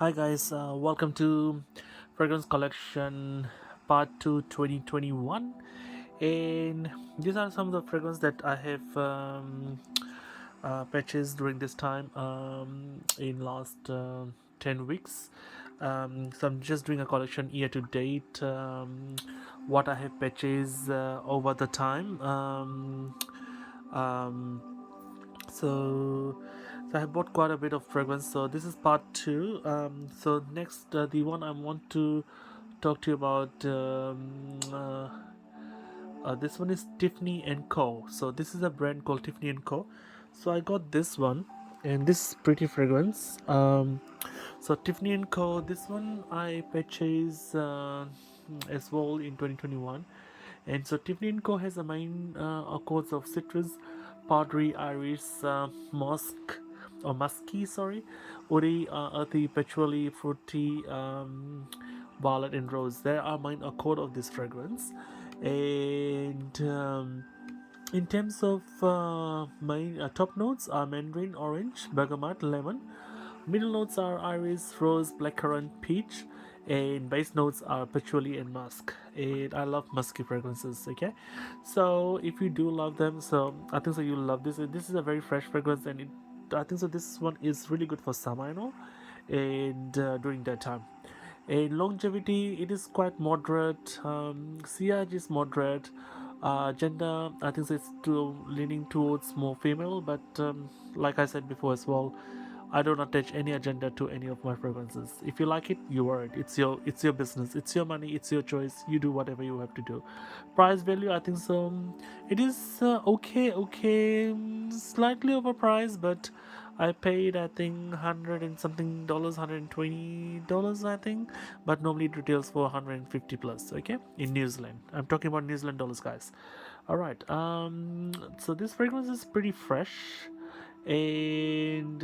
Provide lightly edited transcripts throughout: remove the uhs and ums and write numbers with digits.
Hi guys, welcome to Fragrance Collection Part 2 2021. And these are some of the fragrances that I have purchased during this time in last 10 weeks. So I'm just doing a collection year to date, what I have purchased over the time. Um, so I have bought quite a bit of fragrance. So this is part two. So next, the one I want to talk to you about, this one is Tiffany and Co. So this is a brand called Tiffany and Co. So I got this one, and this is pretty fragrance. So Tiffany and Co. This one I purchased as well in 2021. And so Tiffany and Co has a main accords of citrus, powdery, iris, musk or musky, sorry, woody, earthy, patchouli, fruity, violet, and rose. There are main accord of this fragrance, and in terms of main top notes are mandarin, orange, bergamot, lemon. Middle notes are iris, rose, blackcurrant, peach, and base notes are patchouli and musk. And I love musky fragrances. Okay, so if you do love them, so I think so you'll love this. This is a very fresh fragrance, and I think so this one is really good for summer, and during that time. In longevity, it is quite moderate. Sillage is moderate. Gender, I think it's leaning towards more female, but like I said before as well, I don't attach any agenda to any of my fragrances. If you like it, you wear it. It's your business. It's your money. It's your choice. You do whatever you have to do. Price value, I think so. It is okay, slightly overpriced, but I paid I think hundred and something dollars, $120 I think, but normally it retails for 150 plus. Okay, in New Zealand. I'm talking about New Zealand dollars, guys. All right. So this fragrance is pretty fresh, and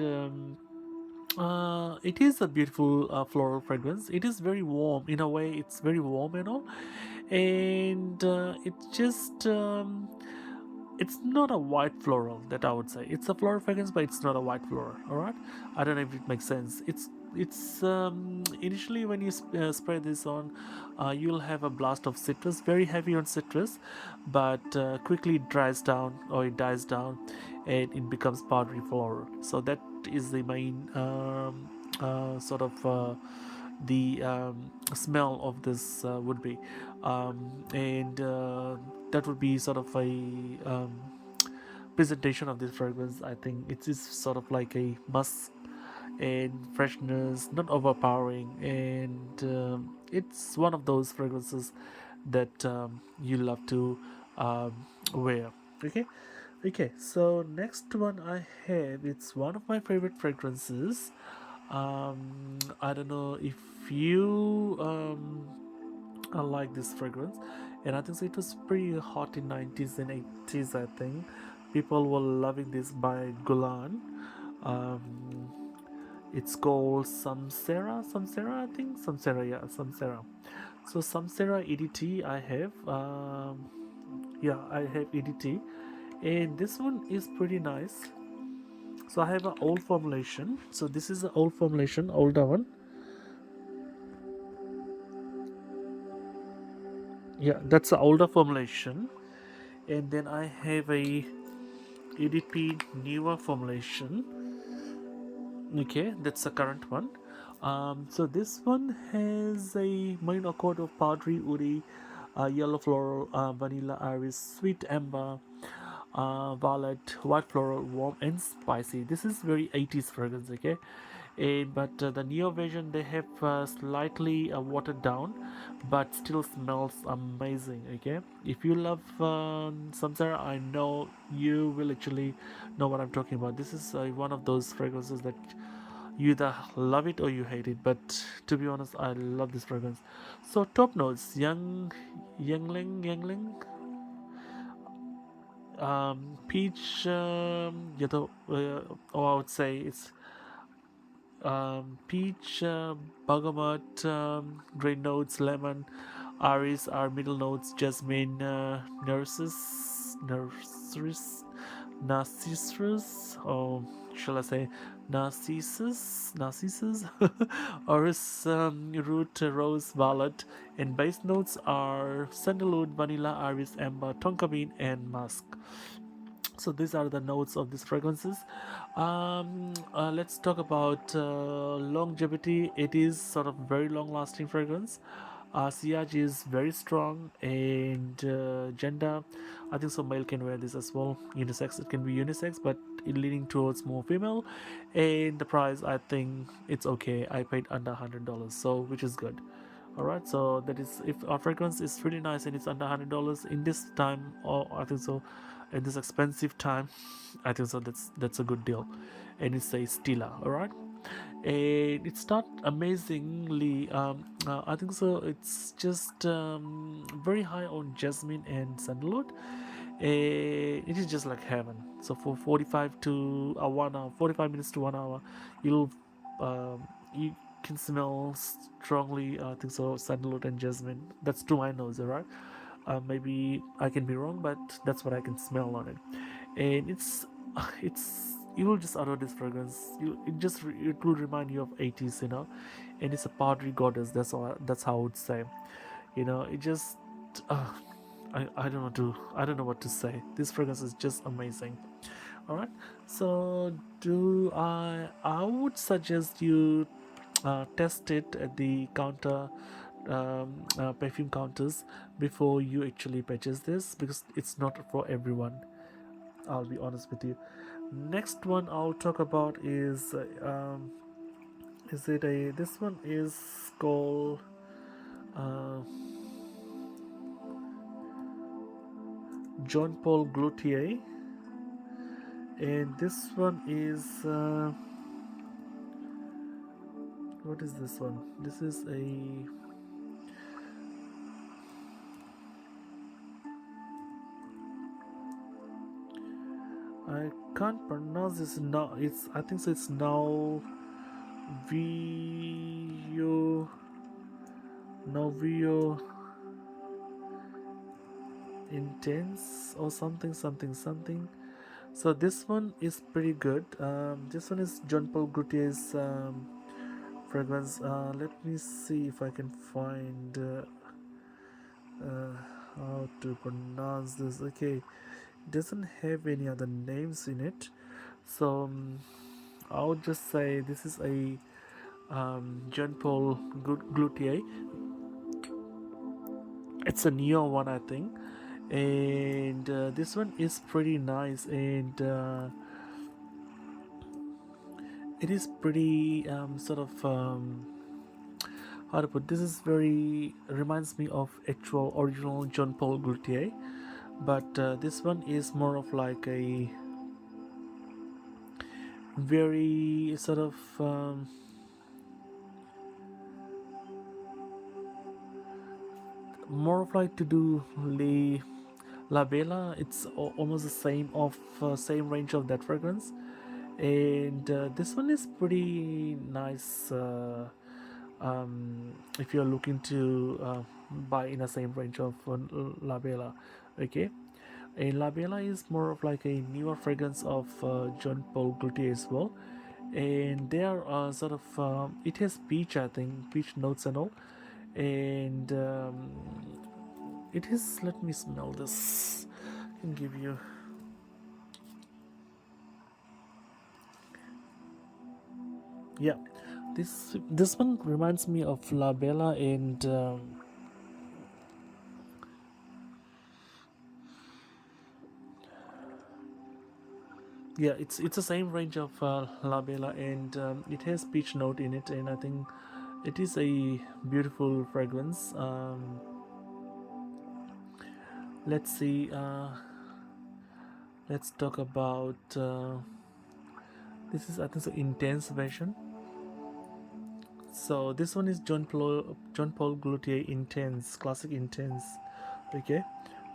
it is a beautiful floral fragrance. It is very warm in a way. It's very warm, and it's not a white floral that I would say. It's a floral fragrance, but it's not a white floral. All right, I don't know if it makes sense. It's initially when you spray this on, you'll have a blast of citrus, very heavy on citrus, but quickly it dries down or it dies down, and it becomes powdery floral. So that is the main sort of the smell of this would be, and that would be sort of a presentation of this fragrance. I think it is sort of like a musk and freshness, not overpowering, and it's one of those fragrances that you love to wear. Okay, okay. So next one I have, it's one of my favorite fragrances. I don't know if you like this fragrance, and I think so it was pretty hot in 90s and 80s. I think people were loving this by Gulan. Um, it's called Samsara, I think. Samsara, yeah, Samsara. So Samsara EDT I have. Yeah, I have EDT, and this one is pretty nice. So I have an old formulation. So this is the old formulation, older one. Yeah, that's the older formulation. And then I have a EDP newer formulation. Okay, that's the current one. So this one has a main accord of powdery woody, yellow floral, vanilla iris, sweet amber, violet, white floral, warm and spicy. This is very 80s fragrance, okay? But the neo version they have slightly watered down, but still smells amazing. Okay, if you love Samsara, I know you will actually know what I'm talking about. This is one of those fragrances that you either love it or you hate it. But to be honest, I love this fragrance. So top notes: youngling, peach, or I would say it's peach, bergamot, grain notes, lemon, iris are middle notes, jasmine, nurses, Narcissus, or shall I say Narcissus, Orris root, rose, violet, and base notes are sandalwood, vanilla, iris, amber, tonka bean, and musk. So these are the notes of these fragrances. Let's talk about longevity. It is sort of very long lasting fragrance. Sillage is very strong, and gender, I think so male can wear this as well. Unisex, it can be unisex, but it leaning towards more female. And the price, I think it's okay. I paid under $100, so which is good. All right, so that is, if our fragrance is really nice and it's under $100 in this time, or I think so, in this expensive time, I think so. That's a good deal, and it's a Stila. All right, and it's not amazingly. I think so. It's just very high on jasmine and sandalwood. It is just like heaven. So for 45 to 1 hour, 45 minutes to 1 hour, you'll you can smell strongly. I think so. Sandalwood and jasmine. That's to my nose, alright. Maybe I can be wrong, but that's what I can smell on it, and it's you will just adore this fragrance. It will remind you of 80s, and it's a powdery goddess. That's how I would say. It just uh, I don't know what to say. This fragrance is just amazing. All right, so do I would suggest you test it at the counter, perfume counters, before you actually purchase this, because it's not for everyone. I'll be honest with you. Next one I'll talk about is it a this one is called uh, John Paul Gaultier, and this one is what is this one? This is a I can't pronounce this now. It's I think so. It's now Vio Novio Intense or something something something. So this one is pretty good. This one is John Paul Gaultier's fragrance. Let me see if I can find how to pronounce this. Okay, it doesn't have any other names in it, so I would just say this is a John Paul Gaultier. It's a neon one, I think, and this one is pretty nice, and it is pretty sort of how to put this is very reminds me of actual original John Paul Gaultier, but this one is more of like a very sort of more of like to do La Bella. It's almost the same of same range of that fragrance, and this one is pretty nice. If you're looking to buy in the same range of La Bella, okay. And La Bella is more of like a newer fragrance of John Paul Gaultier as well, and they are sort of it has peach, I think, peach notes and all, and it is. Let me smell this. I can give you. Yeah, this one reminds me of La Bella, and yeah, it's the same range of La Bella, and it has peach note in it, and I think it is a beautiful fragrance. Let's see. Let's talk about. This is I think the intense version. So this one is John Paul Gaultier Intense, Classic Intense. Okay.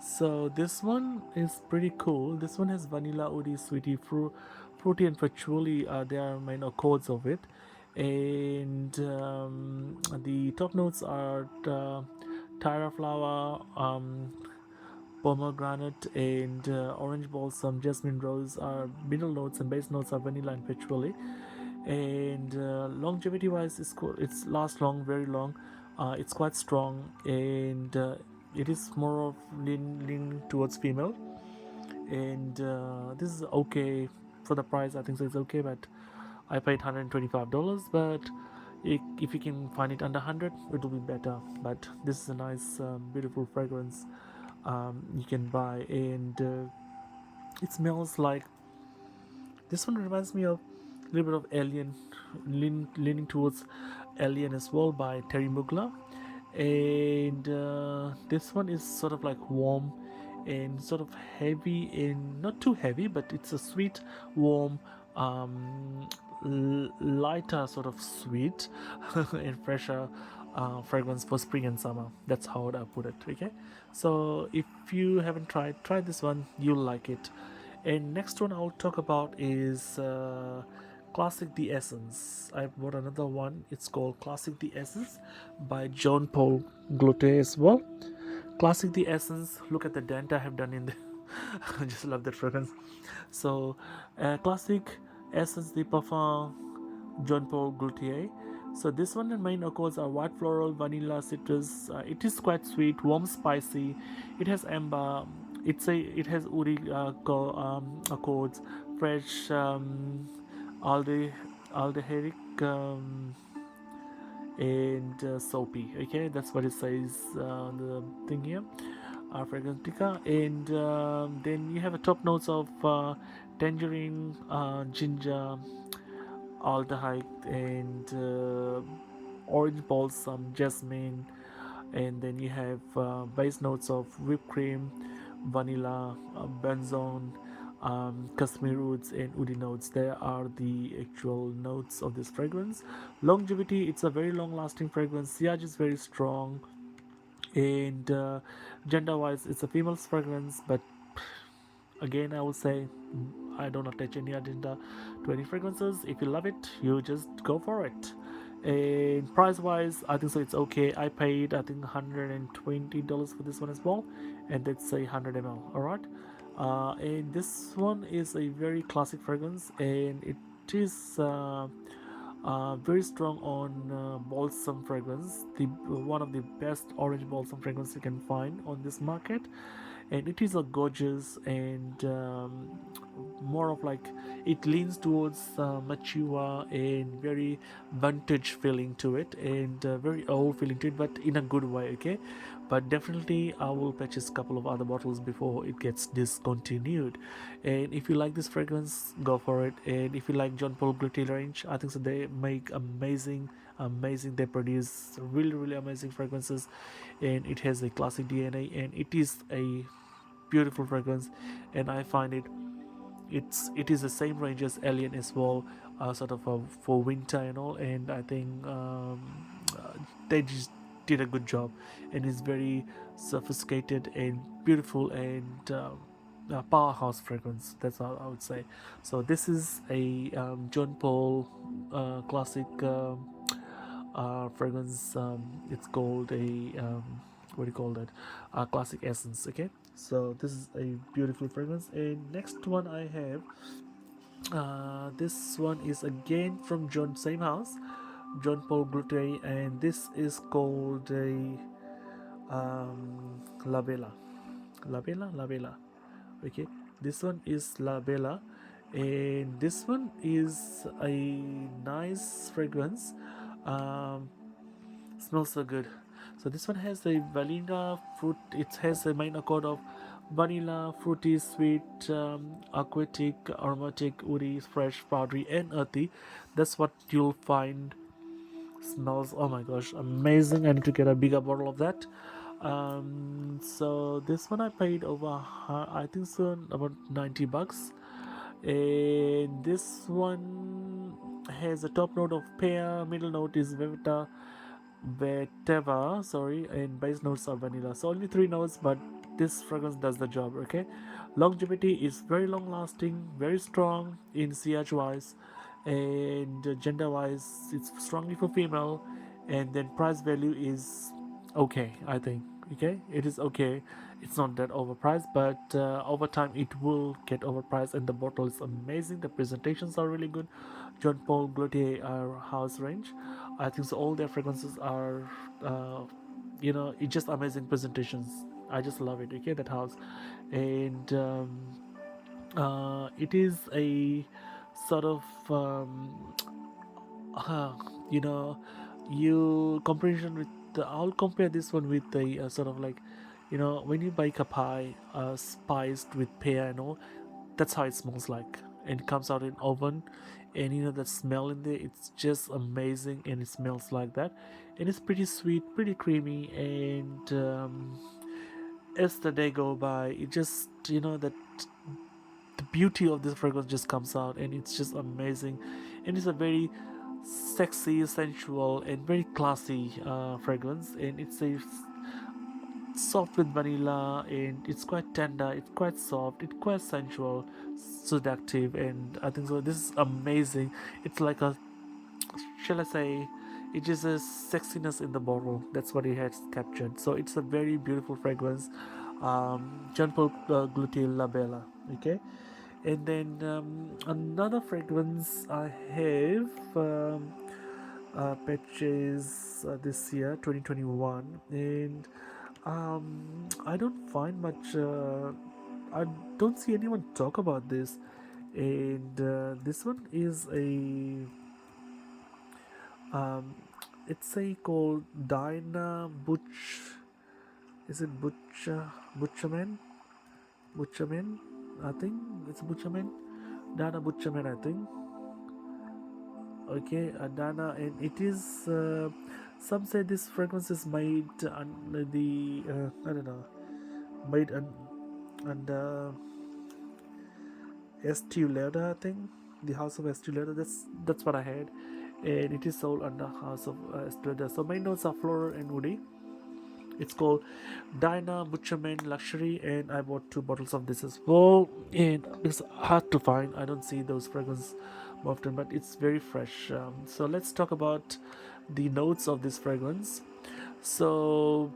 So this one is pretty cool. This one has vanilla, woody, sweetie, fruity, and patchouli. There are minor chords of it, and the top notes are Tyra flower, pomegranate, and orange balsam, jasmine rose are middle notes, and base notes are vanilla and patchouli. And longevity wise, it's lasts long, very long. It's quite strong, and it is more of leaning towards female. And this is okay for the price. I think so it's okay, but I paid $125. But if you can find it under 100, it will be better. But this is a nice, beautiful fragrance you can buy, and it smells like, this one reminds me of a little bit of Alien, leaning towards Alien as well, by Terry Mugler. And this one is sort of like warm and sort of heavy, and not too heavy, but it's a sweet, warm, um, lighter sort of sweet and fresher fragrance for spring and summer. That's how I put it. Okay, so if you haven't try this one, you'll like it. And next one I'll talk about is Classic The Essence. I bought another one. It's called Classic The Essence by John Paul Gaultier as well. Classic The Essence. Look at the dent I have done in the. I just love that fragrance. So, Classic Essence de Parfum, John Paul Gaultier. So this one, the main accords are white floral, vanilla, citrus. It is quite sweet, warm, spicy. It has amber. It has woody accords, fresh, alde aldeheric, and soapy. Okay, that's what it says on the thing here. Fragrantica, and then you have a top notes of tangerine, ginger, aldehyde, and orange balsam, jasmine, and then you have base notes of whipped cream, vanilla, benzoin, Kashmir roots, and woody notes. There are the actual notes of this fragrance. Longevity, it's a very long lasting fragrance. Sillage is very strong, and gender wise, it's a female's fragrance, but again, I would say I don't attach any agenda to any fragrances. If you love it, you just go for it. And price wise, I think so it's okay. I paid, I think, $120 for this one as well, and that's a 100 ml. All right. And this one is a very classic fragrance, and it is very strong on balsam fragrance. The one of the best orange balsam fragrance you can find on this market, and it is a gorgeous, and more of like, it leans towards mature and very vintage feeling to it, and very old feeling to it, but in a good way. Okay, but definitely I will purchase a couple of other bottles before it gets discontinued. And if you like this fragrance, go for it. And if you like John Paul Gaultier range, I think so they make amazing, they produce really amazing fragrances, and it has a classic DNA, and it is a beautiful fragrance. And I find it is the same range as Alien as well, sort of for winter and all. And I think they just did a good job, and it's very sophisticated and beautiful, and a powerhouse fragrance. That's how I would say. So this is a John Paul classic fragrance. It's called a what do you call that? Classic essence. Okay, so this is a beautiful fragrance. And next one I have, this one is again from same house, John Paul Gaultier, and this is called a La Bella. La Bella. Okay, this one is La Bella, and this one is a nice fragrance. Um, Smells so good. So this one has a vanilla fruit. It has a main accord of vanilla, fruity, sweet, aquatic, aromatic, woody, fresh, powdery, and earthy. That's what you'll find. Smells, oh my gosh, amazing. I need to get a bigger bottle of that. So this one I paid over, I think so, about $90. And this one has a top note of pear, middle note is vetiver, sorry, and base notes are vanilla. So only three notes, but this fragrance does the job. Okay, longevity is very long lasting, very strong in CH wise, and gender wise, it's strongly for female. And then price value is okay, I think. Okay, it is okay. It's not that overpriced, but over time it will get overpriced. And the bottle is amazing. The presentations are really good. John Paul Gaultier house range, I think so. All their fragrances are, it's just amazing presentations. I just love it. Okay, that house, and it is a sort of uh, you know you comparison with I'll compare this one with the sort of like, when you buy kapai spiced with pear and all, that's how it smells like, and it comes out in oven, and the smell in there, it's just amazing, and it smells like that, and it's pretty sweet, pretty creamy, and as the day go by, it just that the beauty of this fragrance just comes out, and it's just amazing, and it's a very sexy, sensual, and very classy fragrance, and it's a soft with vanilla, and it's quite tender, it's quite soft, it's quite sensual, seductive, and I think so this is amazing. It's like a, shall I say, it is a sexiness in the bottle. That's what it has captured. So it's a very beautiful fragrance. Jean Paul Gaultier La Bella. Okay, and then another fragrance I have purchased this year, 2021, and I don't find much. I don't see anyone talk about this, and this one is a um, it's a called Dinah Butch. Is it Butcherman? Butcherman? I think it's Butcherman. Dana Butcherman, I think. Okay, Dana, and it is. Some say this fragrance is made on the I don't know, made under Estee Lauder, I think, the House of Estee Lauder. That's what I had, and it is sold under House of Estee Lauder. So my notes are floral and woody. It's called Dinah Butcherman Luxury, and I bought 2 bottles of this as well. And it's hard to find. I don't see those fragrances often, but it's very fresh. So let's talk about the notes of this fragrance. So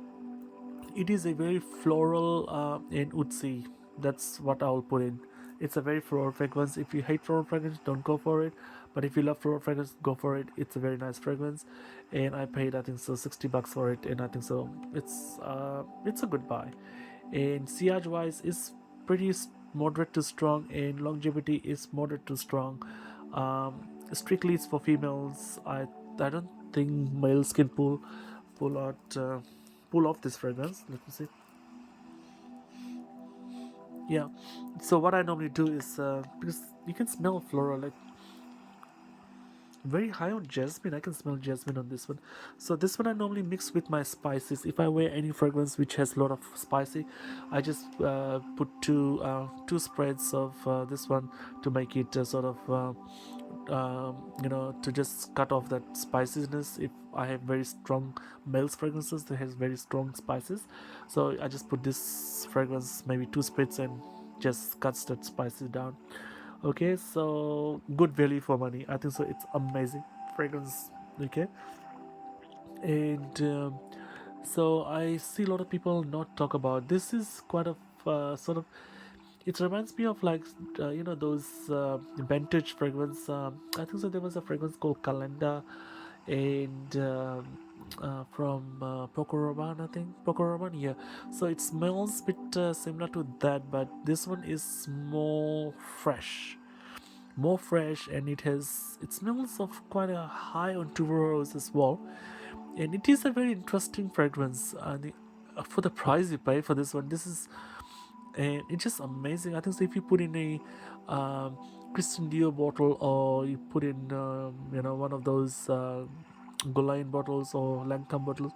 it is a very floral and woodsy. That's what I'll put in. It's a very floral fragrance. If you hate floral fragrance, don't go for it. But if you love floral fragrance, go for it. It's a very nice fragrance, and I paid, I think so, $60 for it, and I think so it's a good buy. And sillage wise is pretty moderate to strong, and longevity is moderate to strong. Strictly it's for females. I don't think males can pull out pull off this fragrance. Let me see. Yeah. So what I normally do is because you can smell floral, like very high on jasmine. I can smell jasmine on this one. So this one I normally mix with my spices. If I wear any fragrance which has a lot of spicy, I just put two spreads of this one to make it sort of to just cut off that spiciness. If I have very strong male fragrances that has very strong spices, so I just put this fragrance maybe 2 spreads and just cuts that spices down. Okay, so good value for money, I think so. It's amazing fragrance. Okay, and so I see a lot of people not talk about this. Is quite a sort of, it reminds me of like those vintage fragrance. I think so there was a fragrance called Calenda, and from Poco Rabanne, I think. Poco Rabanne, yeah. So it smells a bit similar to that, but this one is more fresh, and it smells of quite a high on tuberose as well, and it is a very interesting fragrance. For the price you pay for this one, this is, and it's just amazing. I think so if you put in a Christian Dior bottle, or you put in one of those Golian bottles or Lancome bottles,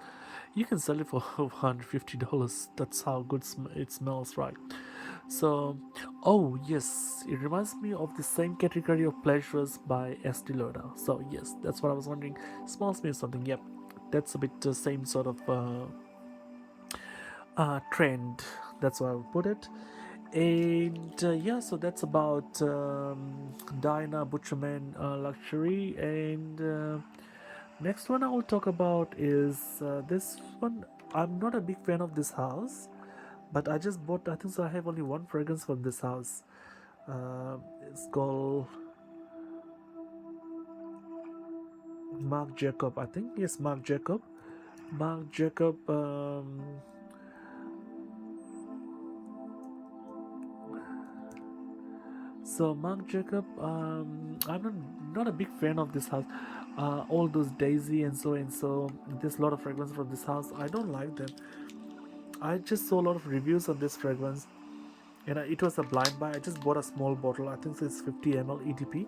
you can sell it for $150. That's how good it smells, right? So, oh yes, it reminds me of the same category of pleasures by Estee Lauder. So yes, that's what I was wondering. Smells me of something. Yep, that's a bit the same sort of trend. That's why I would put it. And yeah, so that's about Dinah Butcherman Luxury. And next one I will talk about is this one. I'm not a big fan of this house, but I just bought, I think so I have only one fragrance from this house. It's called Marc Jacob, I think. Yes, Marc Jacob. Marc Jacob. So Marc Jacob, I'm not a big fan of this house. All those Daisy and so. There's a lot of fragrance from this house. I don't like them. I just saw a lot of reviews on this fragrance, and it was a blind buy. I just bought a small bottle. I think it's 50 ml EDP.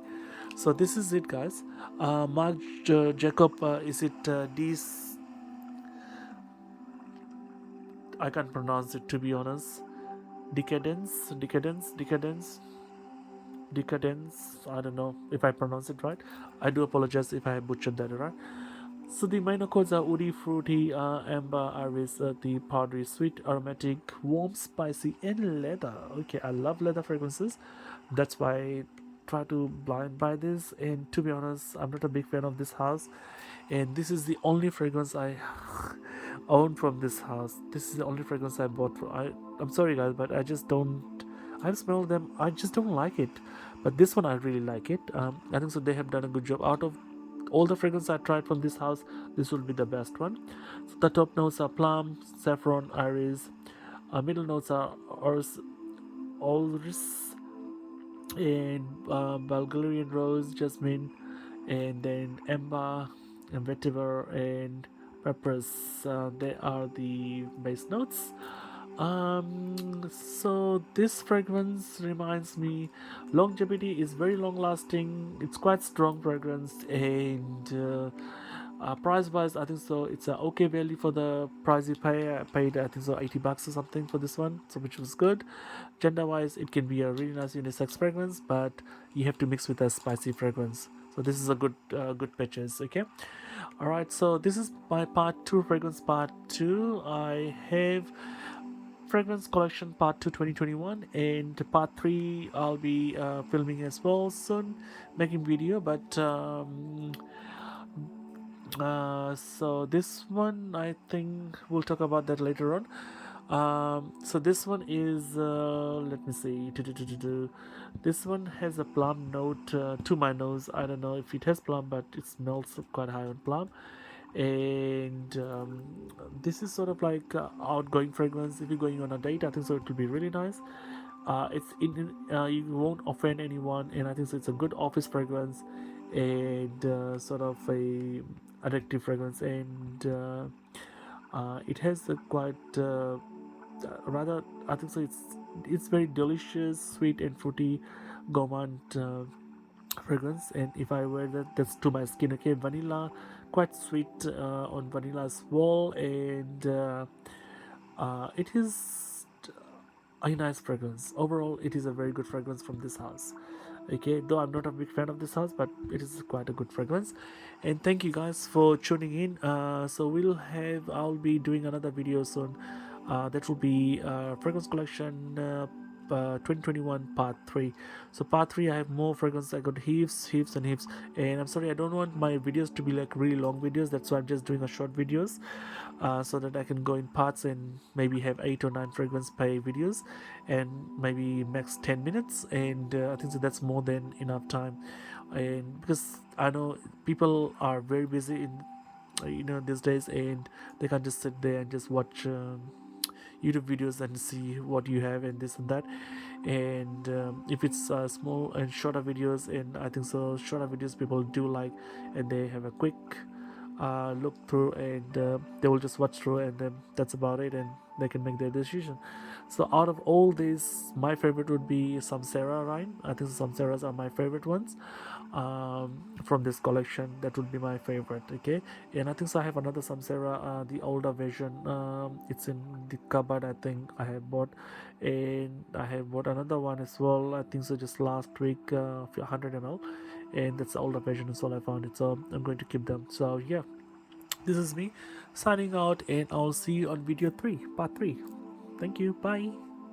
So this is it, guys. Marc Jacob, is it this? I can't pronounce it, to be honest. Decadence. I don't know if I pronounce it right. I do apologize if I butchered that, right? So the minor chords are woody, fruity, amber, iris, the powdery, sweet, aromatic, warm, spicy, and leather. Okay, I love leather fragrances. That's why I try to blind buy this. And to be honest, I'm not a big fan of this house. And this is the only fragrance I own from this house. This is the only fragrance I bought. I'm sorry, guys, but I just don't. I've smelled them. I just don't like it. But this one I really like it. I think so. They have done a good job. Out of all the fragrances I tried from this house, this will be the best one. So the top notes are plum, saffron, iris. Middle notes are orris and Bulgarian rose, jasmine, and then amber and vetiver and peppers. They are the base notes. So this fragrance reminds me, longevity is very long lasting. It's quite strong fragrance, and price wise, I think so. It's a okay value for the price you pay. I paid, I think so, $80 or something for this one, so which was good. Gender wise, it can be a really nice unisex fragrance, but you have to mix with a spicy fragrance. So this is a good purchase. Okay. All right. So this is my part two fragrance part two. I have fragrance collection part 2 2021, and part 3 I'll be filming as well soon, making video. But so this one I think we'll talk about that later on. So this one is let me see. This one has a plum note to my nose. I don't know if it has plum, but it smells quite high on plum. And this is sort of like outgoing fragrance. If you're going on a date, I think so it will be really nice. You won't offend anyone, and I think so it's a good office fragrance, and sort of a addictive fragrance, and it has a quite rather, I think so it's very delicious, sweet and fruity gourmand fragrance. And if I wear that, that's to my skin. Okay, vanilla, quite sweet on vanilla as well, and it is a nice fragrance. Overall, it is a very good fragrance from this house. Okay, though I'm not a big fan of this house, but it is quite a good fragrance. And thank you guys for tuning in. So I'll be doing another video soon. That will be fragrance collection 2021 part 3. So part 3 I have more fragrance. I got heaps and heaps, and I'm sorry I don't want my videos to be like really long videos. That's why I'm just doing a short videos, so that I can go in parts and maybe have 8 or 9 fragrance per videos, and maybe max 10 minutes. And I think so that's more than enough time. And because I know people are very busy in these days, and they can't just sit there and just watch YouTube videos and see what you have and this and that. And if it's small and shorter videos, and I think so shorter videos people do like, and they have a quick look through, and they will just watch through, and then that's about it, and they can make their decision. So out of all these, my favorite would be Samsara Rhine. I think Samsaras are my favorite ones from this collection. That would be my favorite. Okay, and I think so I have another Samsara, the older version. It's in the cupboard. I think I have bought, and I have bought another one as well. I think so just last week, 100 ml, and that's the older version as well. I found it, so I'm going to keep them. So yeah, this is me signing out, and I'll see you on video 3, part 3. Thank you. Bye.